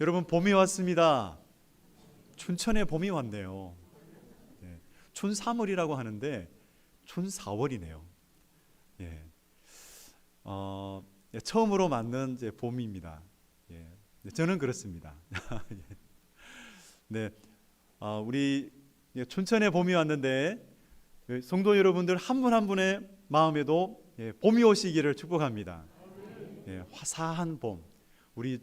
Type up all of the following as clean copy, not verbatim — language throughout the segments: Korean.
여러분, 봄이 왔습니다. 춘천에 봄이 왔네요. 예, 춘3월이라고 하는데 춘4월이네요. 예, 처음으로 맞는 이제 봄입니다. 예, 저는 그렇습니다. 네, 우리 춘천에 봄이 왔는데 성도 여러분들 한 분 한 분의 마음에도 봄이 오시기를 축복합니다. 화사한 봄, 우리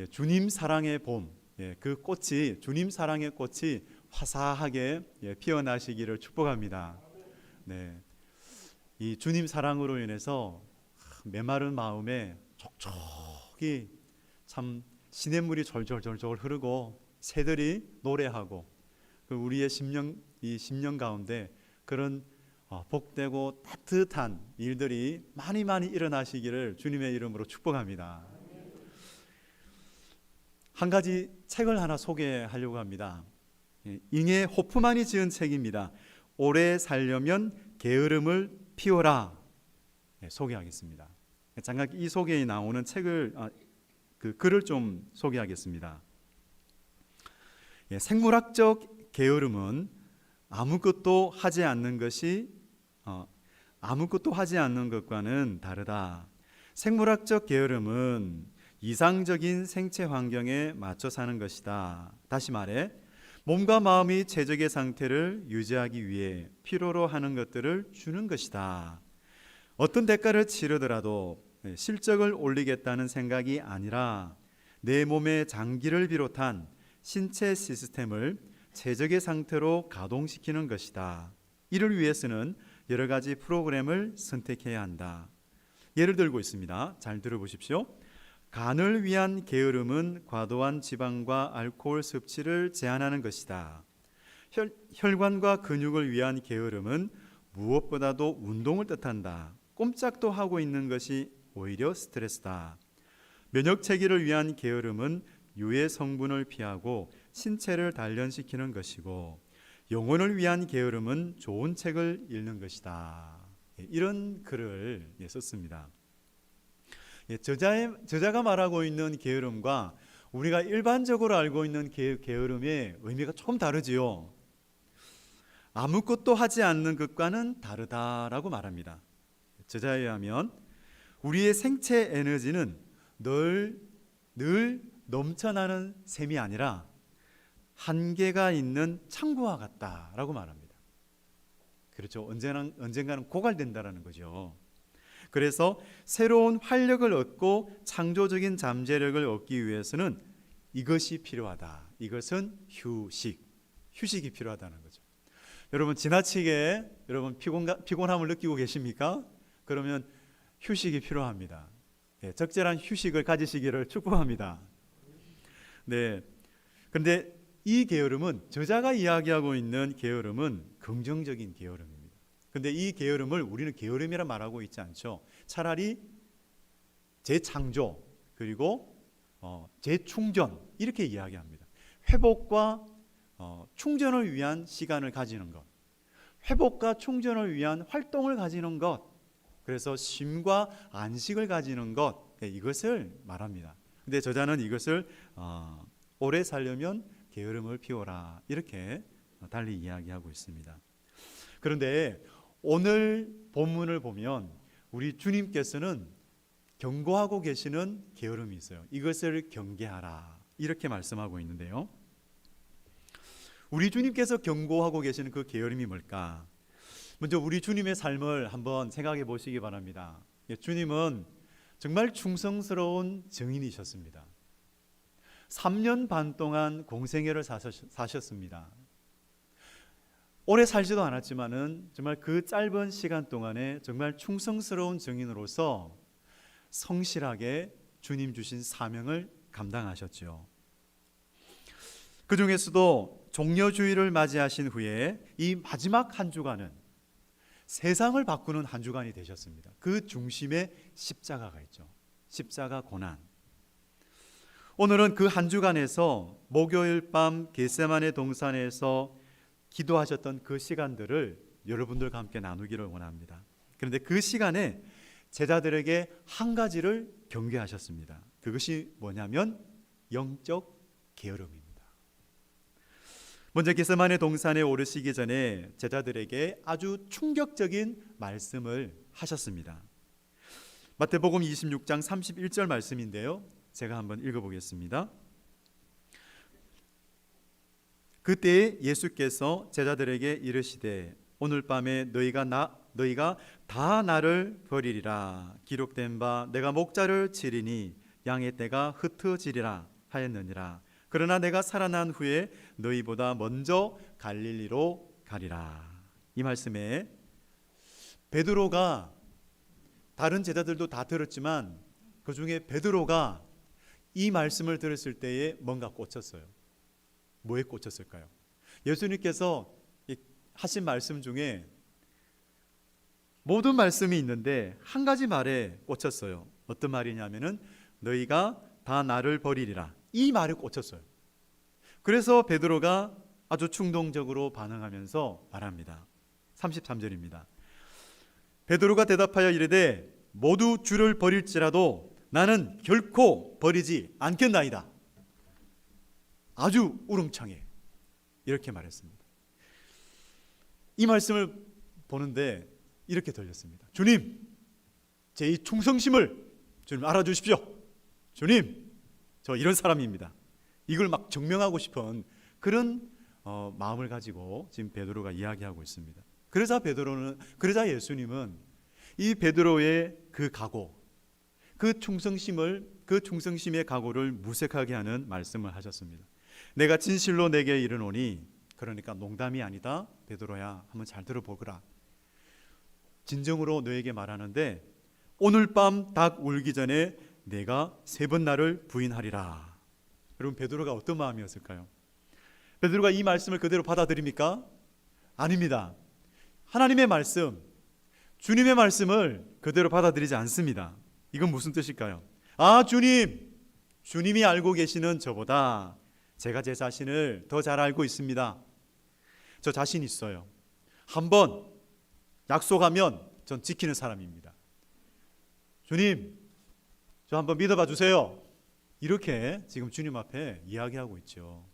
주님 사랑의 봄, 그 꽃이, 주님 사랑의 꽃이 화사하게 피어나시기를 축복합니다. 네, 이 주님 사랑으로 인해서 메마른 마음에 촉촉이 참 시냇물이 졸졸졸졸 흐르고 새들이 노래하고, 그 우리의 이 심령 가운데 그런 복되고 따뜻한 일들이 많이 많이 일어나시기를 주님의 이름으로 축복합니다. 한 가지 책을 하나 소개하려고 합니다. 잉해 호프만이 지은 책입니다. 오래 살려면 게으름을 피워라. 소개하겠습니다. 잠깐 이 소개에 나오는 책을, 그 글을 좀 소개하겠습니다. 생물학적 게으름은 아무것도 하지 않는 것과는 다르다. 생물학적 게으름은 이상적인 생체 환경에 맞춰 사는 것이다. 다시 말해 몸과 마음이 최적의 상태를 유지하기 위해 필요로 하는 것들을 주는 것이다. 어떤 대가를 치르더라도 실적을 올리겠다는 생각이 아니라 내 몸의 장기를 비롯한 신체 시스템을 최적의 상태로 가동시키는 것이다. 이를 위해서는 여러 가지 프로그램을 선택해야 한다. 예를 들고 있습니다. 잘 들어보십시오. 간을 위한 게으름은 과도한 지방과 알코올 섭취를 제한하는 것이다. 혈관과 근육을 위한 게으름은 무엇보다도 운동을 뜻한다. 꼼짝도 하고 있는 것이 오히려 스트레스다. 면역 체계를 위한 게으름은 유해 성분을 피하고 신체를 단련시키는 것이고, 영혼을 위한 게으름은 좋은 책을 읽는 것이다. 이런 글을 썼습니다. 저자가 말하고 있는 게으름과 우리가 일반적으로 알고 있는 게으름의 의미가 조금 다르지요. 아무것도 하지 않는 것과는 다르다라고 말합니다. 저자에 의하면 우리의 생체 에너지는 늘 넘쳐나는 셈이 아니라 한계가 있는 창고와 같다라고 말합니다. 그렇죠. 언젠가는 고갈된다라는 거죠. 그래서 새로운 활력을 얻고 창조적인 잠재력을 얻기 위해서는 이것이 필요하다. 이것은 휴식이 필요하다는 거죠. 여러분, 지나치게 피곤함을 느끼고 계십니까? 그러면 휴식이 필요합니다. 적절한 휴식을 가지시기를 축복합니다. 네. 그런데 이 게으름은, 저자가 이야기하고 있는 게으름은 긍정적인 게으름입니다. 그런데 이 게으름을 우리는 게으름이라 말하고 있지 않죠. 차라리 재창조, 그리고 재충전, 이렇게 이야기합니다. 회복과 충전을 위한 시간을 가지는 것, 회복과 충전을 위한 활동을 가지는 것, 그래서 쉼과 안식을 가지는 것, 이것을 말합니다. 근데 저자는 이것을 오래 살려면 게으름을 피워라, 이렇게 달리 이야기하고 있습니다. 그런데 오늘 본문을 보면 우리 주님께서는 경고하고 계시는 게으름이 있어요. 이것을 경계하라, 이렇게 말씀하고 있는데요. 우리 주님께서 경고하고 계시는 그 게으름이 뭘까? 먼저 우리 주님의 삶을 한번 생각해 보시기 바랍니다. 주님은 정말 충성스러운 증인이셨습니다. 3년 반 동안 공생애를 사셨습니다. 오래 살지도 않았지만은 정말 그 짧은 시간 동안에 정말 충성스러운 증인으로서 성실하게 주님 주신 사명을 감당하셨죠. 그 중에서도 종려주의를 맞이하신 후에 이 마지막 한 주간은 세상을 바꾸는 한 주간이 되셨습니다. 그 중심에 십자가가 있죠. 십자가 고난. 오늘은 그 한 주간에서 목요일 밤 겟세마네 동산에서 기도하셨던 그 시간들을 여러분들과 함께 나누기를 원합니다. 그런데 그 시간에 제자들에게 한 가지를 경계하셨습니다. 그것이 뭐냐면 영적 게으름입니다. 먼저 겟세마네 동산에 오르시기 전에 제자들에게 아주 충격적인 말씀을 하셨습니다. 마태복음 26장 31절 말씀인데요, 제가 한번 읽어보겠습니다. 그때 예수께서 제자들에게 이르시되 오늘 밤에 너희가 다 나를 버리리라. 기록된 바 내가 목자를 치리니 양의 떼가 흩어지리라 하였느니라. 그러나 내가 살아난 후에 너희보다 먼저 갈릴리로 가리라. 이 말씀에 베드로가, 다른 제자들도 다 들었지만 그 중에 베드로가 이 말씀을 들었을 때에 뭔가 꽂혔어요. 뭐에 꽂혔을까요? 예수님께서 하신 말씀 중에 모든 말씀이 있는데 한 가지 말에 꽂혔어요. 어떤 말이냐면은 너희가 다 나를 버리리라. 이 말에 꽂혔어요. 그래서 베드로가 아주 충동적으로 반응하면서 말합니다. 33절입니다. 베드로가 대답하여 이르되 모두 주를 버릴지라도 나는 결코 버리지 않겠나이다. 아주 우렁창에 이렇게 말했습니다. 이 말씀을 보는데 이렇게 들렸습니다. 주님, 제 이 충성심을 주님 알아주십시오. 주님, 저 이런 사람입니다. 이걸 막 증명하고 싶은 그런 마음을 가지고 지금 베드로가 이야기하고 있습니다. 그러자 예수님은 이 베드로의 그 각오, 그 충성심의 각오를 무색하게 하는 말씀을 하셨습니다. 내가 진실로 내게 이르노니, 그러니까 농담이 아니다. 베드로야, 한번 잘 들어보거라. 진정으로 너에게 말하는데 오늘 밤 닭 울기 전에 내가 3번 나를 부인하리라. 여러분, 베드로가 어떤 마음이었을까요? 베드로가 이 말씀을 그대로 받아들입니까? 아닙니다. 하나님의 말씀, 주님의 말씀을 그대로 받아들이지 않습니다. 이건 무슨 뜻일까요? 아, 주님이 알고 계시는 저보다 제가 제 자신을 더 잘 알고 있습니다. 저 자신 있어요. 한번 약속하면 전 지키는 사람입니다. 주님, 저 한번 믿어봐 주세요. 이렇게 지금 주님 앞에 이야기하고 있죠.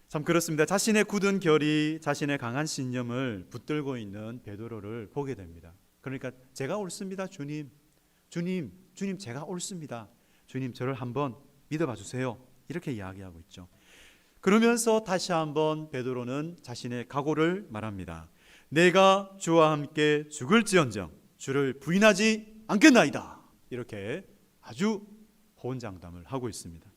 참 그렇습니다. 자신의 굳은 결의, 자신의 강한 신념을 붙들고 있는 베드로를 보게 됩니다. 그러니까 제가 옳습니다. 주님 제가 옳습니다. 주님, 저를 한번 믿어봐 주세요. 이렇게 이야기하고 있죠. 그러면서 다시 한번 베드로는 자신의 각오를 말합니다. 내가 주와 함께 죽을지언정 주를 부인하지 않겠나이다. 이렇게 아주 호언장담을 하고 있습니다.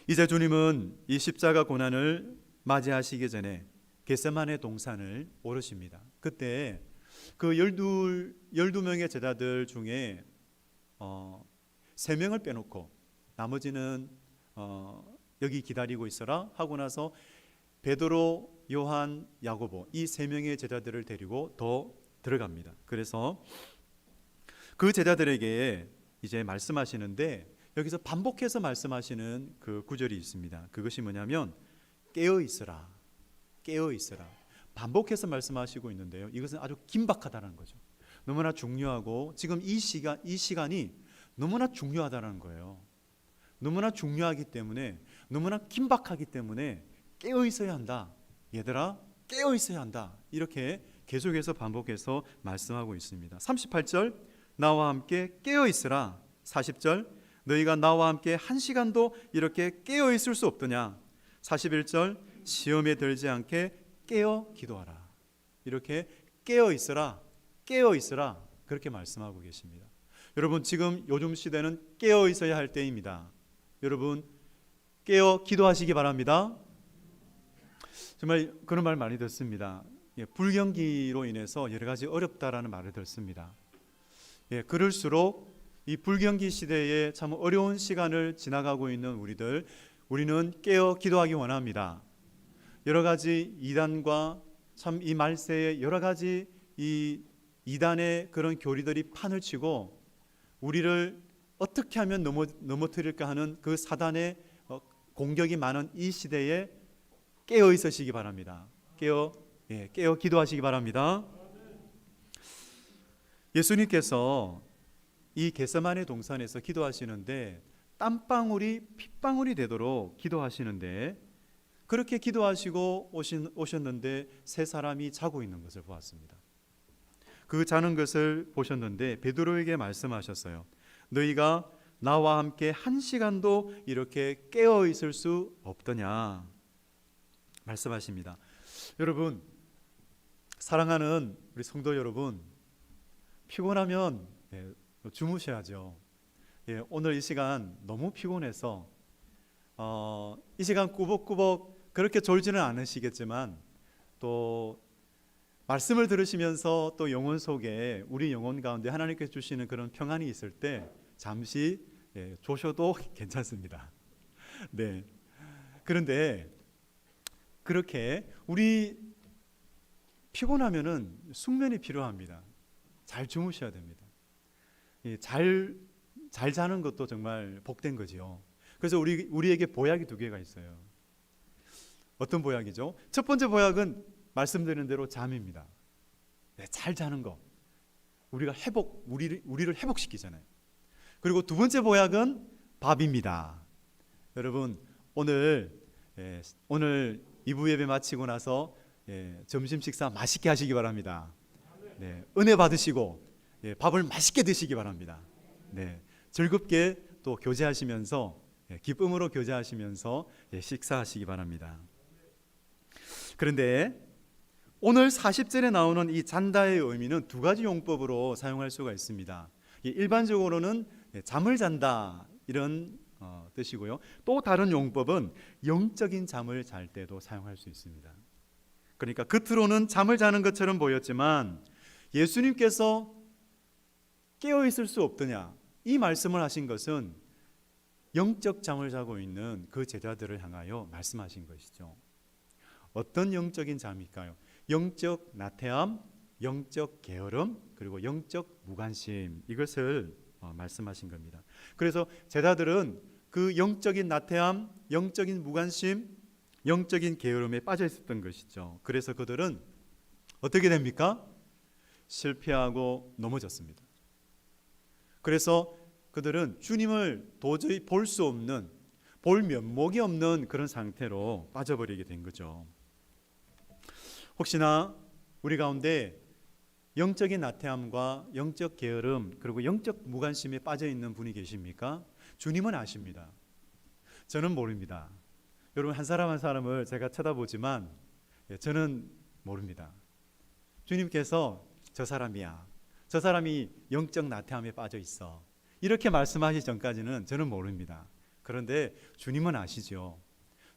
이제 주님은 이 십자가 고난을 맞이하시기 전에 겟세마네 동산을 오르십니다. 그때 그 12명의 제자들 중에 3명을 빼놓고 나머지는 여기 기다리고 있어라 하고 나서 베드로, 요한, 야고보 이 3명의 제자들을 데리고 더 들어갑니다. 그래서 그 제자들에게 이제 말씀하시는데 여기서 반복해서 말씀하시는 그 구절이 있습니다. 그것이 뭐냐면 깨어 있으라. 반복해서 말씀하시고 있는데요. 이것은 아주 긴박하다는 거죠. 너무나 중요하고 지금 이 시간이 너무나 중요하다는 거예요. 너무나 중요하기 때문에, 너무나 긴박하기 때문에 깨어 있어야 한다. 얘들아, 깨어 있어야 한다. 이렇게 계속해서 반복해서 말씀하고 있습니다. 38절 나와 함께 깨어 있으라. 40절 너희가 나와 함께 1시간도 이렇게 깨어 있을 수 없더냐. 41절 시험에 들지 않게 깨어 기도하라. 이렇게 깨어 있으라 그렇게 말씀하고 계십니다. 여러분, 지금 요즘 시대는 깨어 있어야 할 때입니다. 여러분, 깨어 기도하시기 바랍니다. 정말 그런 말 많이 듣습니다. 불경기로 인해서 여러 가지 어렵다라는 말을 듣습니다. 그럴수록 이 불경기 시대에 참 어려운 시간을 지나가고 있는 우리는 깨어 기도하기 원합니다. 여러 가지 이단과 참 이 말세에 여러 가지 이 이단의 그런 교리들이 판을 치고 우리를 어떻게 하면 넘어뜨릴까 하는 그 사단의 공격이 많은 이 시대에 깨어 있으시기 바랍니다. 깨어 기도하시기 바랍니다. 예수님께서 이 겟세마네 동산에서 기도하시는데 땀방울이 핏방울이 되도록 기도하시는데, 그렇게 기도하시고 오셨는데 세 사람이 자고 있는 것을 보았습니다. 그 자는 것을 보셨는데 베드로에게 말씀하셨어요. 너희가 나와 함께 1시간도 이렇게 깨어 있을 수 없더냐 말씀하십니다. 여러분, 사랑하는 우리 성도 여러분, 피곤하면 주무셔야죠. 오늘 이 시간 너무 피곤해서 이 시간 꾸벅꾸벅 그렇게 졸지는 않으시겠지만, 또 말씀을 들으시면서 또 영혼 속에, 우리 영혼 가운데 하나님께서 주시는 그런 평안이 있을 때 잠시 조셔도 괜찮습니다. 네. 그런데 그렇게 우리 피곤하면은 숙면이 필요합니다. 잘 주무셔야 됩니다. 잘 자는 것도 정말 복된 거지요. 그래서 우리에게 보약이 2개가 있어요. 어떤 보약이죠? 첫 번째 보약은 말씀드린 대로 잠입니다. 잘 자는 거, 우리를 회복시키잖아요. 그리고 2번째 보약은 밥입니다. 여러분, 오늘 2부 예배 마치고 나서 점심 식사 맛있게 하시기 바랍니다. 은혜 받으시고 밥을 맛있게 드시기 바랍니다. 즐겁게 또 교제하시면서, 기쁨으로 교제하시면서 식사하시기 바랍니다. 그런데 오늘 40절에 나오는 이 잔다의 의미는 2가지 용법으로 사용할 수가 있습니다. 일반적으로는 잠을 잔다 이런 뜻이고요. 또 다른 용법은 영적인 잠을 잘 때도 사용할 수 있습니다. 그러니까 겉으로는 잠을 자는 것처럼 보였지만 예수님께서 깨어 있을 수 없더냐, 이 말씀을 하신 것은 영적 잠을 자고 있는 그 제자들을 향하여 말씀하신 것이죠. 어떤 영적인 잠일까요? 영적 나태함, 영적 게으름, 그리고 영적 무관심, 이것을 말씀하신 겁니다. 그래서 제자들은 그 영적인 나태함, 영적인 무관심, 영적인 게으름에 빠져 있었던 것이죠. 그래서 그들은 어떻게 됩니까? 실패하고 넘어졌습니다. 그래서 그들은 주님을 도저히 볼 수 없는, 볼 면목이 없는 그런 상태로 빠져버리게 된 거죠. 혹시나 우리 가운데 영적인 나태함과 영적 게으름, 그리고 영적 무관심에 빠져 있는 분이 계십니까? 주님은 아십니다. 저는 모릅니다. 여러분, 한 사람 한 사람을 제가 쳐다보지만 저는 모릅니다. 주님께서 저 사람이야, 저 사람이 영적 나태함에 빠져 있어, 이렇게 말씀하시기 전까지는 저는 모릅니다. 그런데 주님은 아시죠.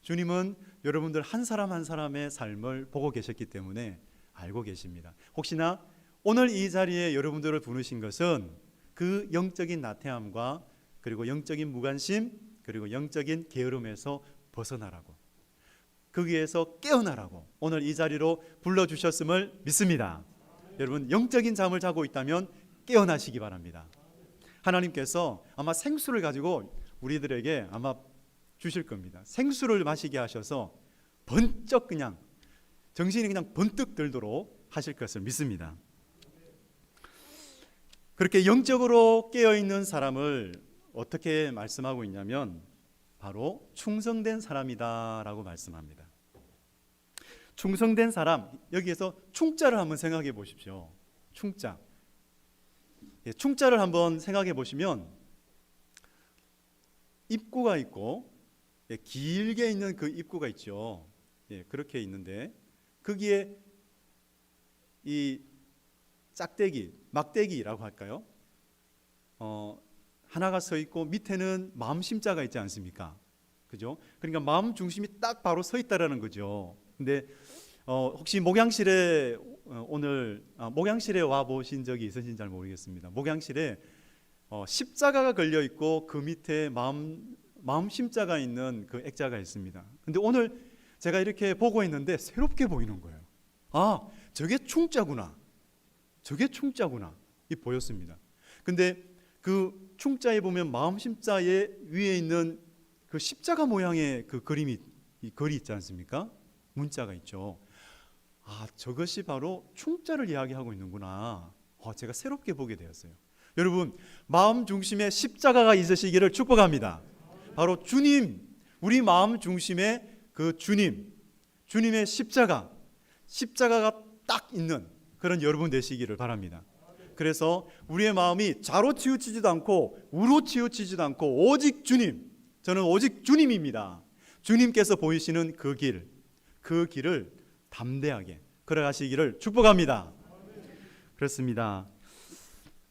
주님은 여러분들 한 사람 한 사람의 삶을 보고 계셨기 때문에 알고 계십니다. 혹시나 오늘 이 자리에 여러분들을 부르신 것은 그 영적인 나태함과, 그리고 영적인 무관심, 그리고 영적인 게으름에서 벗어나라고, 거기에서 깨어나라고 오늘 이 자리로 불러주셨음을 믿습니다. 여러분, 영적인 잠을 자고 있다면 깨어나시기 바랍니다. 하나님께서 아마 생수를 가지고 우리들에게 아마 주실 겁니다. 생수를 마시게 하셔서 번쩍 그냥 정신이 그냥 번뜩 들도록 하실 것을 믿습니다. 그렇게 영적으로 깨어있는 사람을 어떻게 말씀하고 있냐면 바로 충성된 사람이다 라고 말씀합니다. 충성된 사람, 여기에서 충자를 한번 생각해 보십시오. 충자. 충자를 한번 생각해 보시면 입구가 있고 길게 있는 그 입구가 있죠. 그렇게 있는데 거기에 이 짝대기, 막대기라고 할까요? 하나가 서 있고 밑에는 마음 심자가 있지 않습니까? 그죠? 그러니까 마음 중심이 딱 바로 서 있다라는 거죠. 근데 혹시 목양실에 오늘 목양실에 와 보신 적이 있으신지 잘 모르겠습니다. 목양실에 십자가가 걸려 있고 그 밑에 마음 심자가 있는 그 액자가 있습니다. 근데 오늘 제가 이렇게 보고 있는데 새롭게 보이는 거예요. 아, 저게 충자구나. 저게 충자구나. 이 보였습니다. 근데 그 충자에 보면 마음 심자에 위에 있는 그 십자가 모양의 그 그림이, 이 글이 있지 않습니까? 문자가 있죠. 아, 저것이 바로 충자를 이야기하고 있는구나. 제가 새롭게 보게 되었어요. 여러분, 마음 중심에 십자가가 있으시기를 축복합니다. 바로 주님, 우리 마음 중심의 그 주님의 십자가가 딱 있는 그런 여러분 되시기를 바랍니다. 그래서 우리의 마음이 좌로 치우치지도 않고 우로 치우치지도 않고 오직 주님, 저는 오직 주님입니다. 주님께서 보이시는 그 길을 담대하게 걸어가시기를 축복합니다. 그렇습니다.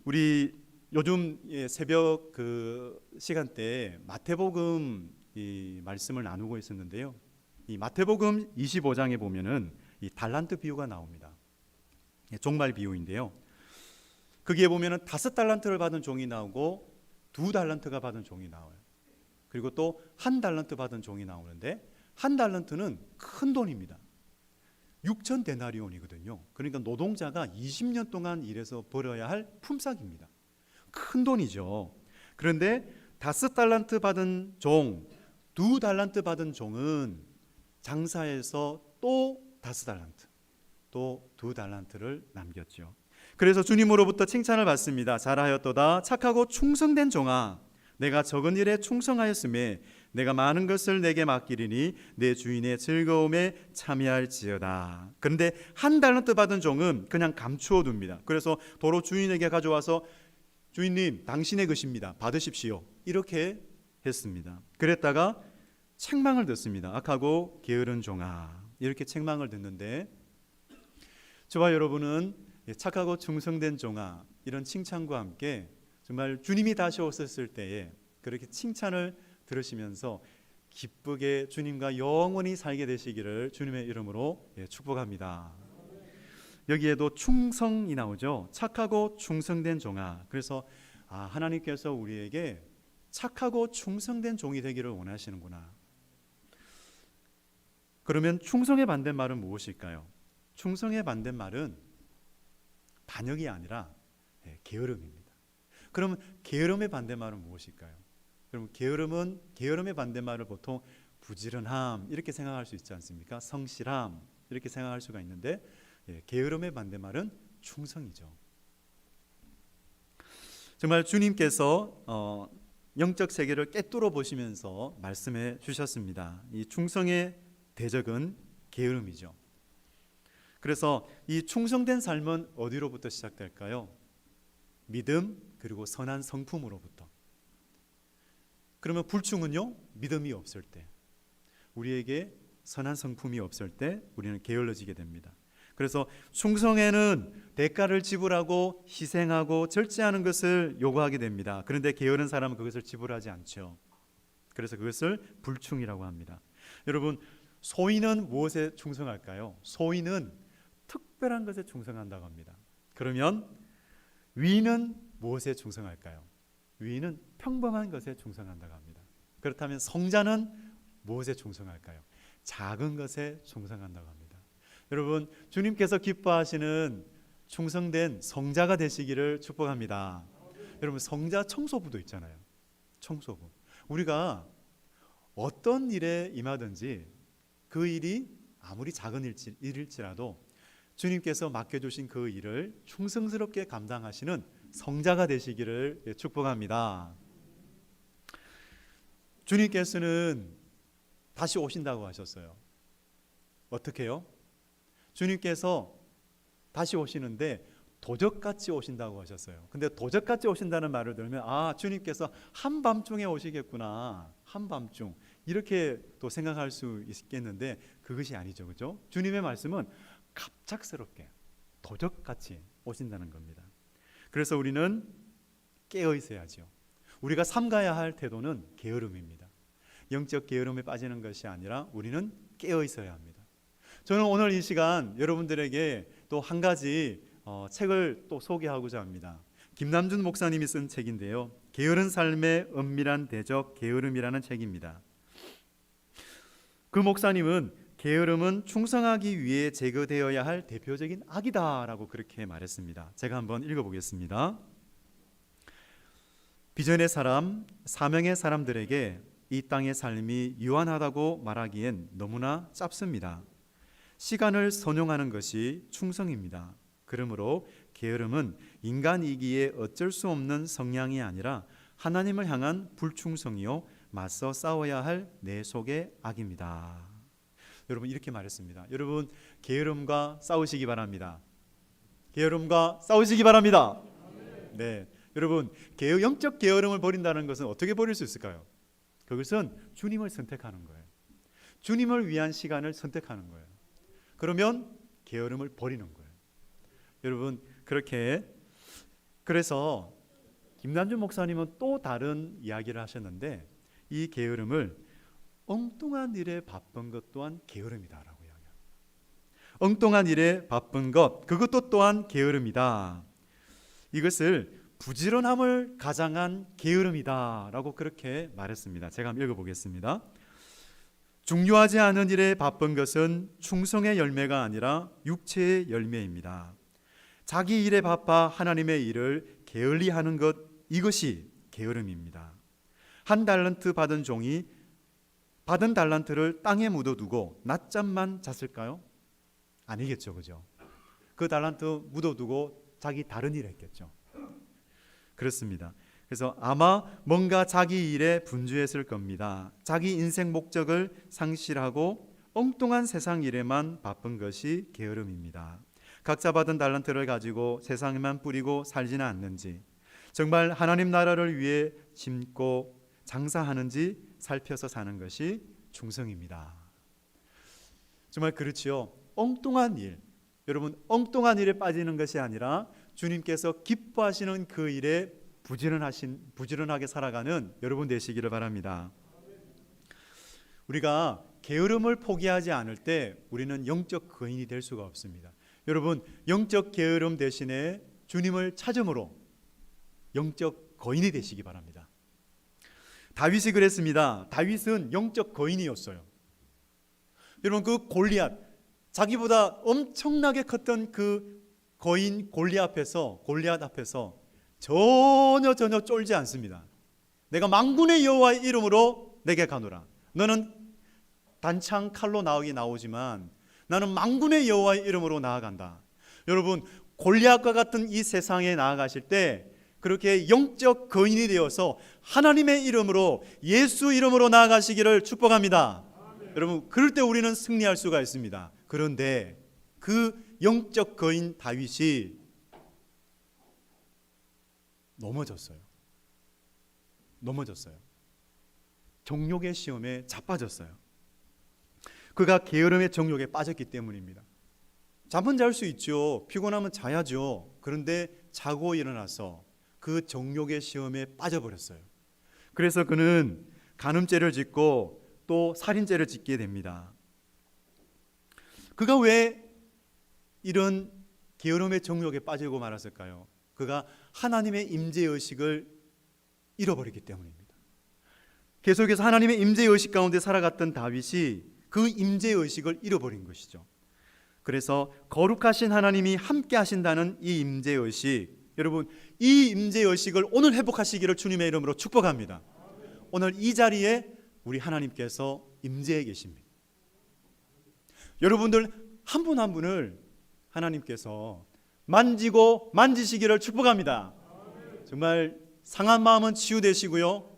우리 요즘 새벽 그 시간대에 마태복음 이 말씀을 나누고 있었는데요. 이 마태복음 25장에 보면은 이 달란트 비유가 나옵니다. 종말 비유인데요. 거기에 보면은 5달란트를 받은 종이 나오고 2달란트가 받은 종이 나와요. 그리고 또 1달란트 받은 종이 나오는데 1달란트는 큰 돈입니다. 6,000데나리온이거든요. 그러니까 노동자가 20년 동안 일해서 벌어야 할 품삯입니다. 큰 돈이죠. 그런데 5달란트 받은 종, 2달란트 받은 종은 장사해서 또 5달란트, 또 2달란트를 남겼죠. 그래서 주님으로부터 칭찬을 받습니다. 잘하였도다 착하고 충성된 종아, 내가 적은 일에 충성하였음에 내가 많은 것을 내게 맡기리니 내 주인의 즐거움에 참여할지어다. 그런데 1달란트 받은 종은 그냥 감추어 둡니다. 그래서 도로 주인에게 가져와서 주인님, 당신의 것입니다. 받으십시오. 이렇게 했습니다. 그랬다가 책망을 듣습니다. 악하고 게으른 종아, 이렇게 책망을 듣는데 저와 여러분은 착하고 충성된 종아, 이런 칭찬과 함께 정말 주님이 다시 오셨을 때에 그렇게 칭찬을 들으시면서 기쁘게 주님과 영원히 살게 되시기를 주님의 이름으로 축복합니다. 여기에도 충성이 나오죠. 착하고 충성된 종아. 그래서 하나님께서 우리에게 착하고 충성된 종이 되기를 원하시는구나. 그러면 충성의 반대말은 무엇일까요? 충성의 반대말은 반역이 아니라 게으름입니다. 그럼 게으름의 반대말은 무엇일까요? 그럼 게으름의 반대말을 보통 부지런함 이렇게 생각할 수 있지 않습니까? 성실함 이렇게 생각할 수가 있는데 게으름의 반대말은 충성이죠. 정말 주님께서 영적 세계를 꿰뚫어 보시면서 말씀해 주셨습니다. 이 충성의 대적은 게으름이죠. 그래서 이 충성된 삶은 어디로부터 시작될까요? 믿음 그리고 선한 성품으로부터. 그러면 불충은요? 믿음이 없을 때, 우리에게 선한 성품이 없을 때 우리는 게을러지게 됩니다. 그래서 충성에는 대가를 지불하고 희생하고 절제하는 것을 요구하게 됩니다. 그런데 게으른 사람은 그것을 지불하지 않죠. 그래서 그것을 불충이라고 합니다. 여러분, 소인은 무엇에 충성할까요? 소인은 특별한 것에 충성한다고 합니다. 그러면 위인은 무엇에 충성할까요? 위인은 평범한 것에 충성한다고 합니다. 그렇다면 성자는 무엇에 충성할까요? 작은 것에 충성한다고 합니다. 여러분, 주님께서 기뻐하시는 충성된 성자가 되시기를 축복합니다. 여러분, 성자 청소부도 있잖아요. 청소부. 우리가 어떤 일에 임하든지 그 일이 아무리 작은 일일지라도 주님께서 맡겨주신 그 일을 충성스럽게 감당하시는 성자가 되시기를 축복합니다. 주님께서는 다시 오신다고 하셨어요. 어떻게요? 주님께서 다시 오시는데 도적같이 오신다고 하셨어요. 근데 도적같이 오신다는 말을 들으면 주님께서 한밤중에 오시겠구나. 한밤중. 이렇게 또 생각할 수 있겠는데 그것이 아니죠. 그렇죠? 주님의 말씀은 갑작스럽게 도적같이 오신다는 겁니다. 그래서 우리는 깨어 있어야죠. 우리가 삼가야 할 태도는 게으름입니다. 영적 게으름에 빠지는 것이 아니라 우리는 깨어 있어야 합니다. 저는 오늘 이 시간 여러분들에게 또 한 가지 책을 또 소개하고자 합니다. 김남준 목사님이 쓴 책인데요. 게으른 삶의 은밀한 대적 게으름이라는 책입니다. 그 목사님은 게으름은 충성하기 위해 제거되어야 할 대표적인 악이다라고 그렇게 말했습니다. 제가 한번 읽어보겠습니다. 비전의 사람, 사명의 사람들에게 이 땅의 삶이 유한하다고 말하기엔 너무나 짧습니다. 시간을 선용하는 것이 충성입니다. 그러므로 게으름은 인간이기에 어쩔 수 없는 성향이 아니라 하나님을 향한 불충성이요 맞서 싸워야 할 내 속의 악입니다. 여러분 이렇게 말했습니다. 여러분 게으름과 싸우시기 바랍니다. 게으름과 싸우시기 바랍니다. 네, 여러분 영적 게으름을 버린다는 것은 어떻게 버릴 수 있을까요? 그것은 주님을 선택하는 거예요. 주님을 위한 시간을 선택하는 거예요. 그러면 게으름을 버리는 거예요. 여러분 그렇게 그래서 김남준 목사님은 또 다른 이야기를 하셨는데 이 게으름을 엉뚱한 일에 바쁜 것 또한 게으름이다라고 이야기합니다. 엉뚱한 일에 바쁜 것 그것도 또한 게으름이다. 이것을 부지런함을 가장한 게으름이다라고 그렇게 말했습니다. 제가 한번 읽어보겠습니다. 중요하지 않은 일에 바쁜 것은 충성의 열매가 아니라 육체의 열매입니다. 자기 일에 바빠 하나님의 일을 게을리 하는 것 이것이 게으름입니다. 한 달란트 받은 종이 받은 달란트를 땅에 묻어두고 낮잠만 잤을까요? 아니겠죠, 그죠? 그 달란트 묻어두고 자기 다른 일 했겠죠. 그렇습니다. 그래서 아마 뭔가 자기 일에 분주했을 겁니다. 자기 인생 목적을 상실하고 엉뚱한 세상 일에만 바쁜 것이 게으름입니다. 각자 받은 달란트를 가지고 세상에만 뿌리고 살지는 않는지, 정말 하나님 나라를 위해 심고 장사하는지 살펴서 사는 것이 충성입니다. 정말 그렇지요. 엉뚱한 일, 여러분 엉뚱한 일에 빠지는 것이 아니라 주님께서 기뻐하시는 그 일에 부지런하게 살아가는 여러분 되시기를 바랍니다. 우리가 게으름을 포기하지 않을 때 우리는 영적 거인이 될 수가 없습니다. 여러분 영적 게으름 대신에 주님을 찾음으로 영적 거인이 되시기 바랍니다. 다윗이 그랬습니다. 다윗은 영적 거인이었어요. 여러분 그 골리앗, 자기보다 엄청나게 컸던 그 거인 골리앗 앞에서 전혀 쫄지 않습니다. 내가 만군의 여호와의 이름으로 내게 가노라. 너는 단창 칼로 나오지만 나는 만군의 여호와의 이름으로 나아간다. 여러분 골리앗과 같은 이 세상에 나아가실 때 그렇게 영적 거인이 되어서 하나님의 이름으로 예수 이름으로 나아가시기를 축복합니다. 여러분 그럴 때 우리는 승리할 수가 있습니다. 그런데 그 영적 거인 다윗이 넘어졌어요. 정욕의 시험에 자빠졌어요. 그가 게으름의 정욕에 빠졌기 때문입니다. 잠은 잘 수 있죠. 피곤하면 자야죠. 그런데 자고 일어나서 그 정욕의 시험에 빠져버렸어요. 그래서 그는 간음죄를 짓고 또 살인죄를 짓게 됩니다. 그가 왜 이런 게으름의 정욕에 빠지고 말았을까요? 그가 하나님의 임재의식을 잃어버렸기 때문입니다. 계속해서 하나님의 임재의식 가운데 살아갔던 다윗이 그 임재의식을 잃어버린 것이죠. 그래서 거룩하신 하나님이 함께 하신다는 이 임재의식, 여러분 이 임재의식을 오늘 회복하시기를 주님의 이름으로 축복합니다. 오늘 이 자리에 우리 하나님께서 임재해 계십니다. 여러분들 한 분 한 분을 하나님께서 만지고 만지시기를 축복합니다. 정말 상한 마음은 치유되시고요,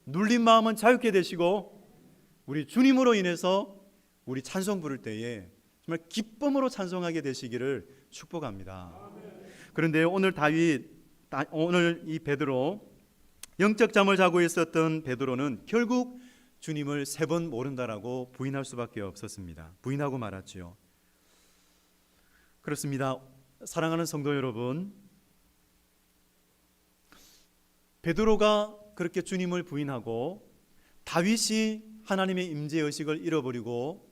눌린 마음은 자유케 되시고, 우리 주님으로 인해서 우리 찬송 부를 때에 정말 기쁨으로 찬송하게 되시기를 축복합니다. 그런데 오늘 오늘 이 베드로, 영적 잠을 자고 있었던 베드로는 결국 주님을 3번 모른다라고 부인할 수밖에 없었습니다. 부인하고 말았지요. 그렇습니다. 사랑하는 성도 여러분, 베드로가 그렇게 주님을 부인하고 다윗이 하나님의 임재의식을 잃어버리고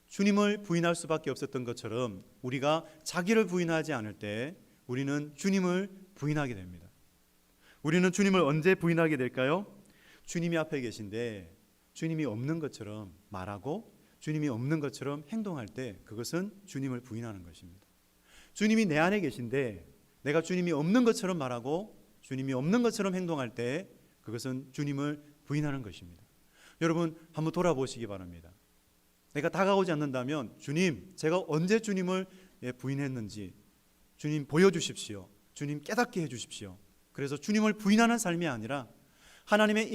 주님을 부인할 수밖에 없었던 것처럼 우리가 자기를 부인하지 않을 때 우리는 주님을 부인하게 됩니다. 우리는 주님을 언제 부인하게 될까요? 주님이 앞에 계신데 주님이 없는 것처럼 말하고 주님이 없는 것처럼 행동할 때 그것은 주님을 부인하는 것입니다. 주님이 내 안에 계신데 내가 주님이 없는 것처럼 말하고 주님이 없는 것처럼 행동할 때 그것은 주님을 부인하는 것입니다. 여러분 한번 돌아보시기 바랍니다. 내가 다가오지 않는다면 주님, 제가 언제 주님을 부인했는지 주님 보여주십시오. 주님 깨닫게 해주십시오. 그래서 주님을 부인하는 삶이 아니라 하나님의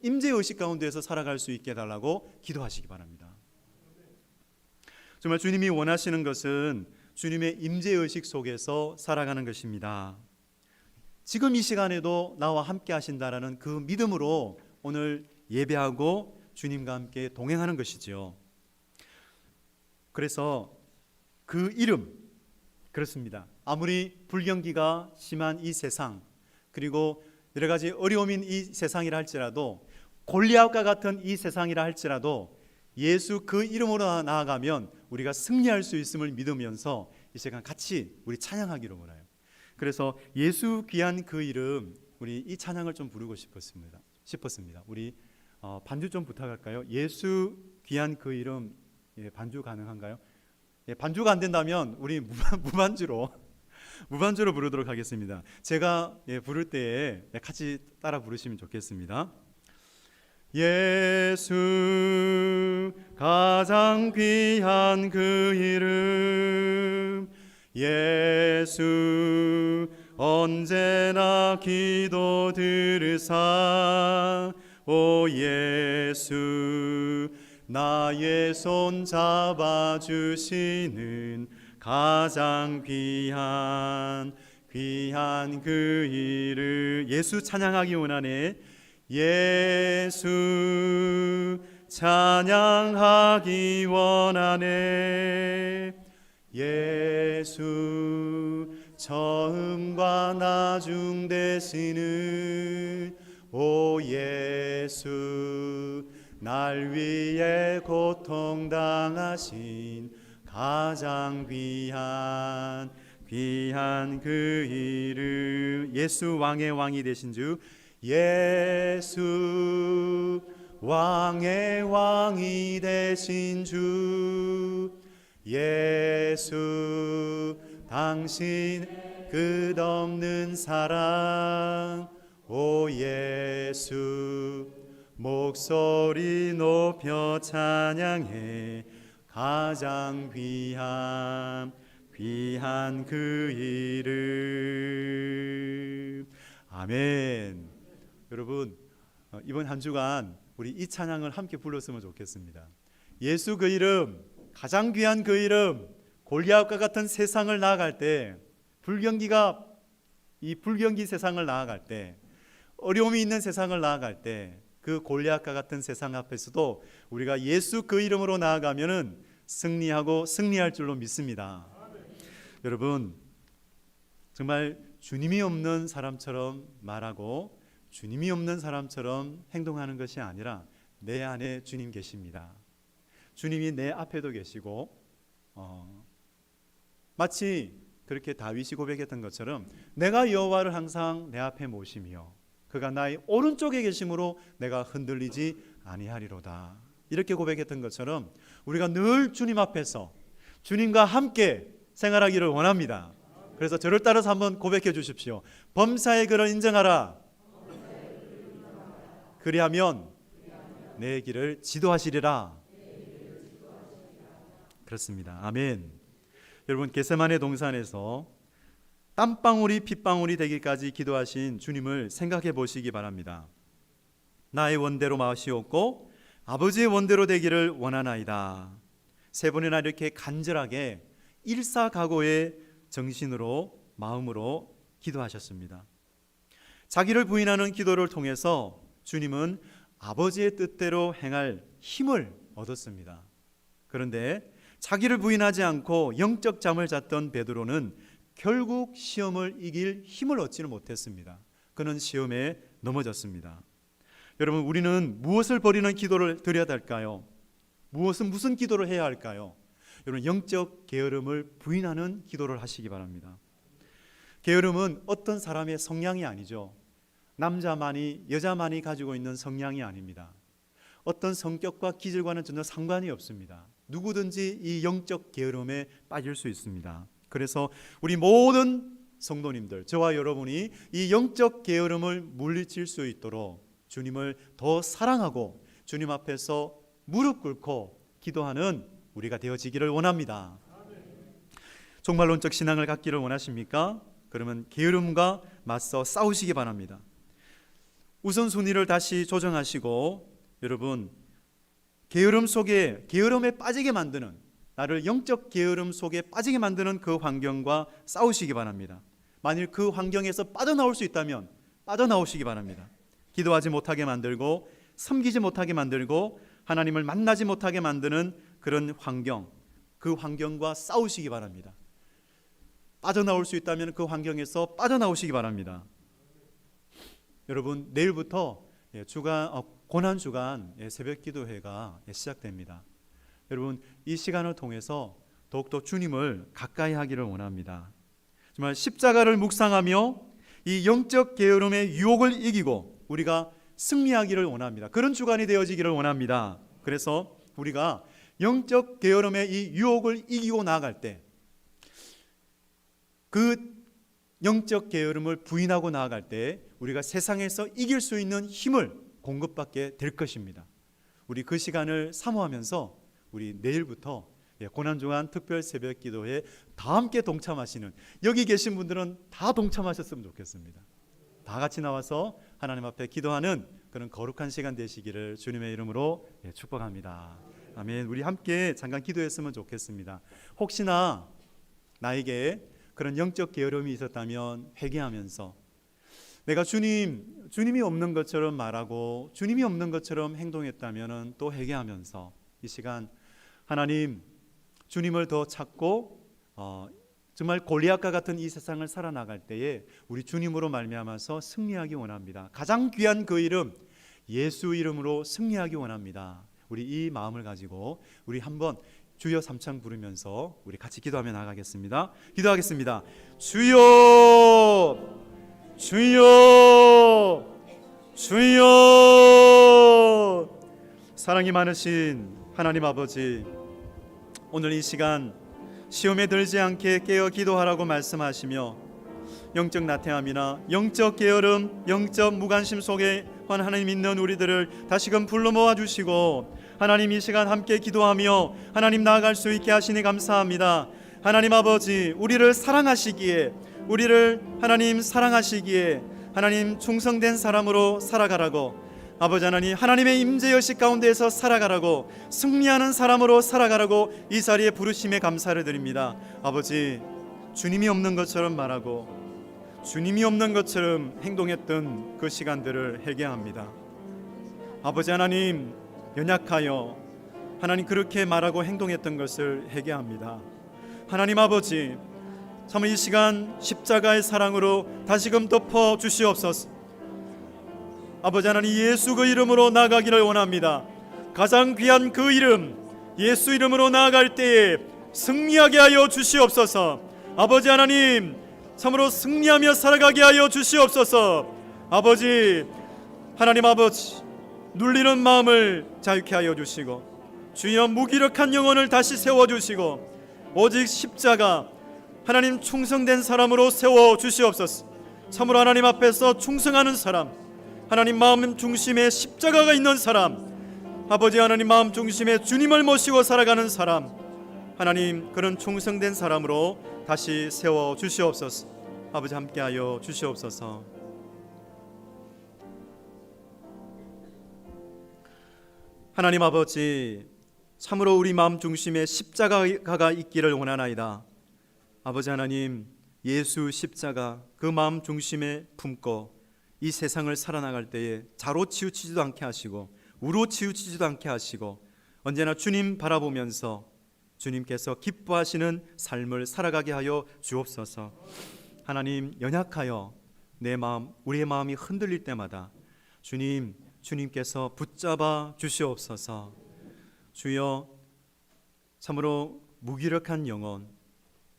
임재의식 가운데서 살아갈 수 있게 해달라고 기도하시기 바랍니다. 정말 주님이 원하시는 것은 주님의 임재의식 속에서 살아가는 것입니다. 지금 이 시간에도 나와 함께 하신다라는 그 믿음으로 오늘 예배하고 주님과 함께 동행하는 것이지요. 그래서 그 이름, 그렇습니다. 아무리 불경기가 심한 이 세상, 그리고 여러 가지 어려움인 이 세상이라 할지라도, 골리앗과 같은 이 세상이라 할지라도 예수 그 이름으로 나아가면 우리가 승리할 수 있음을 믿으면서 이 시간 같이 우리 찬양하기로 원해요. 그래서 예수 귀한 그 이름, 우리 이 찬양을 좀 부르고 싶었습니다. 우리 반주 좀 부탁할까요? 예수 귀한 그 이름, 반주 가능한가요? 반주가 안 된다면 우리 무반주로 부르도록 하겠습니다. 제가 부를 때에 같이 따라 부르시면 좋겠습니다. 예수 가장 귀한 그 이름, 예수 언제나 기도 들으사, 오 예수 나의 손 잡아주시는 가장 귀한 그 이름. 예수 찬양하기 원하네. 예수 찬양하기 원하네. 예수 처음과 나중 되시는 오 예수 날 위해 고통당하신 가장 귀한 그 이름. 예수 왕의 왕이 되신 주, 예수 왕의 왕이 되신 주, 예수 당신 끝없는 사랑, 오 예수 목소리 높여 찬양해 가장 귀한 그 이름. 아멘. 여러분, 이번 한 주간 우리 이 찬양을 함께 불렀으면 좋겠습니다. 예수 그 이름, 가장 귀한 그 이름, 골리앗과 같은 세상을 나아갈 때, 불경기 세상을 나아갈 때, 어려움이 있는 세상을 나아갈 때, 그 골리앗과 같은 세상 앞에서도 우리가 예수 그 이름으로 나아가면은 승리할 줄로 믿습니다. 여러분, 정말 주님이 없는 사람처럼 말하고 주님이 없는 사람처럼 행동하는 것이 아니라 내 안에 주님 계십니다. 주님이 내 앞에도 계시고, 마치 그렇게 다윗이 고백했던 것처럼 내가 여호와를 항상 내 앞에 모시며 그가 나의 오른쪽에 계심으로 내가 흔들리지 아니하리로다. 이렇게 고백했던 것처럼 우리가 늘 주님 앞에서 주님과 함께 생활하기를 원합니다. 그래서 저를 따라서 한번 고백해 주십시오. 범사의 글을 인정하라. 그리하면 내 길을 지도하시리라. 그렇습니다. 아멘. 여러분, 겟세마네 동산에서 땀방울이 핏방울이 되기까지 기도하신 주님을 생각해 보시기 바랍니다. 나의 원대로 마시옵고 아버지의 원대로 되기를 원하나이다. 세 번이나 이렇게 간절하게 일사각오의 정신으로, 마음으로 기도하셨습니다. 자기를 부인하는 기도를 통해서 주님은 아버지의 뜻대로 행할 힘을 얻었습니다. 그런데 자기를 부인하지 않고 영적 잠을 잤던 베드로는 결국 시험을 이길 힘을 얻지는 못했습니다. 그는 시험에 넘어졌습니다. 여러분, 우리는 무엇을 버리는 기도를 드려야 될까요? 무슨 기도를 해야 할까요? 여러분, 영적 게으름을 부인하는 기도를 하시기 바랍니다. 게으름은 어떤 사람의 성향이 아니죠. 남자만이, 여자만이 가지고 있는 성향이 아닙니다. 어떤 성격과 기질과는 전혀 상관이 없습니다. 누구든지 이 영적 게으름에 빠질 수 있습니다. 그래서 우리 모든 성도님들, 저와 여러분이 이 영적 게으름을 물리칠 수 있도록 주님을 더 사랑하고 주님 앞에서 무릎 꿇고 기도하는 우리가 되어지기를 원합니다. 종말론적 신앙을 갖기를 원하십니까? 그러면 게으름과 맞서 싸우시기 바랍니다. 우선순위를 다시 조정하시고 여러분 게으름에 빠지게 만드는, 나를 영적 게으름 속에 빠지게 만드는 그 환경과 싸우시기 바랍니다. 만일 그 환경에서 빠져나올 수 있다면 빠져나오시기 바랍니다. 기도하지 못하게 만들고 섬기지 못하게 만들고 하나님을 만나지 못하게 만드는 그런 환경, 그 환경과 싸우시기 바랍니다. 빠져나올 수 있다면 그 환경에서 빠져나오시기 바랍니다. 여러분 내일부터 고난주간 새벽 기도회가 시작됩니다. 여러분 이 시간을 통해서 더욱더 주님을 가까이 하기를 원합니다. 정말 십자가를 묵상하며 이 영적 게으름의 유혹을 이기고 우리가 승리하기를 원합니다. 그런 주간이 되어지기를 원합니다. 그래서 우리가 영적 게으름의 이 유혹을 이기고 나아갈 때, 그 영적 게으름을 부인하고 나아갈 때 우리가 세상에서 이길 수 있는 힘을 공급받게 될 것입니다. 우리 그 시간을 사모하면서 우리 내일부터 고난주간 특별 새벽 기도에 다 함께 동참하시는, 여기 계신 분들은 다 동참하셨으면 좋겠습니다. 다 같이 나와서 하나님 앞에 기도하는 그런 거룩한 시간 되시기를 주님의 이름으로 축복합니다. 아멘. 우리 함께 잠깐 기도했으면 좋겠습니다. 혹시나 나에게 그런 영적 게으름이 있었다면 회개하면서 내가 주님이 없는 것처럼 말하고 주님이 없는 것처럼 행동했다면 또 회개하면서 이 시간 하나님, 주님을 더 찾고 정말 골리앗과 같은 이 세상을 살아나갈 때에 우리 주님으로 말미암아서 승리하기 원합니다. 가장 귀한 그 이름 예수 이름으로 승리하기 원합니다. 우리 이 마음을 가지고 우리 한번 주여 삼창 부르면서 우리 같이 기도하며 나가겠습니다. 기도하겠습니다. 주여, 주여, 주여. 사랑이 많으신 하나님 아버지, 오늘 이 시간 시험에 들지 않게 깨어 기도하라고 말씀하시며 영적 나태함이나 영적 게으름, 영적 무관심 속에 하나님 있는 우리들을 다시금 불러 모아 주시고 하나님 이 시간 함께 기도하며 하나님 나아갈 수 있게 하시니 감사합니다. 하나님 아버지, 우리를 사랑하시기에, 우리를 하나님 사랑하시기에 하나님 충성된 사람으로 살아가라고, 아버지 하나님, 하나님의 임재 여식 가운데에서 살아가라고, 승리하는 사람으로 살아가라고 이 자리에 부르심에 감사를 드립니다. 아버지, 주님이 없는 것처럼 말하고 주님이 없는 것처럼 행동했던 그 시간들을 회개합니다. 아버지 하나님, 연약하여 하나님 그렇게 말하고 행동했던 것을 회개합니다. 하나님 아버지, 참 이 시간 십자가의 사랑으로 다시금 덮어 주시옵소서. 아버지 하나님, 예수 그 이름으로 나아가기를 원합니다. 가장 귀한 그 이름 예수 이름으로 나아갈 때에 승리하게 하여 주시옵소서. 아버지 하나님, 참으로 승리하며 살아가게 하여 주시옵소서. 아버지 하나님 아버지, 눌리는 마음을 자유케 하여 주시고 주여 무기력한 영혼을 다시 세워주시고 오직 십자가 하나님 충성된 사람으로 세워주시옵소서. 참으로 하나님 앞에서 충성하는 사람, 하나님 마음 중심에 십자가가 있는 사람, 아버지 하나님 마음 중심에 주님을 모시고 살아가는 사람, 하나님 그런 충성된 사람으로 다시 세워주시옵소서. 아버지 함께하여 주시옵소서. 하나님 아버지, 참으로 우리 마음 중심에 십자가가 있기를 원하나이다. 아버지 하나님, 예수 십자가 그 마음 중심에 품고 이 세상을 살아나갈 때에 자로 치우치지도 않게 하시고 우로 치우치지도 않게 하시고 언제나 주님 바라보면서 주님께서 기뻐하시는 삶을 살아가게 하여 주옵소서. 하나님, 연약하여 내 마음, 우리의 마음이 흔들릴 때마다 주님께서 붙잡아 주시옵소서. 주여, 참으로 무기력한 영혼,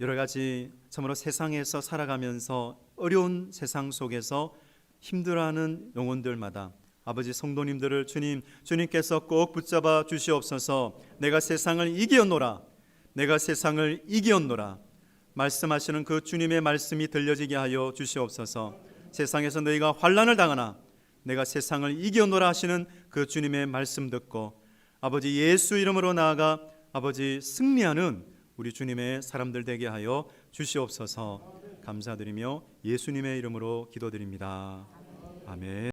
여러 가지 참으로 세상에서 살아가면서 어려운 세상 속에서 힘들어하는 영혼들마다 아버지 성도님들을 주님께서 꼭 붙잡아 주시옵소서. 내가 세상을 이기었노라, 내가 세상을 이기었노라 말씀하시는 그 주님의 말씀이 들려지게 하여 주시옵소서. 세상에서 너희가 환난을 당하나 내가 세상을 이기었노라 하시는 그 주님의 말씀 듣고 아버지 예수 이름으로 나아가 아버지 승리하는 우리 주님의 사람들 되게 하여 주시옵소서. 감사드리며 예수님의 이름으로 기도드립니다. 아멘.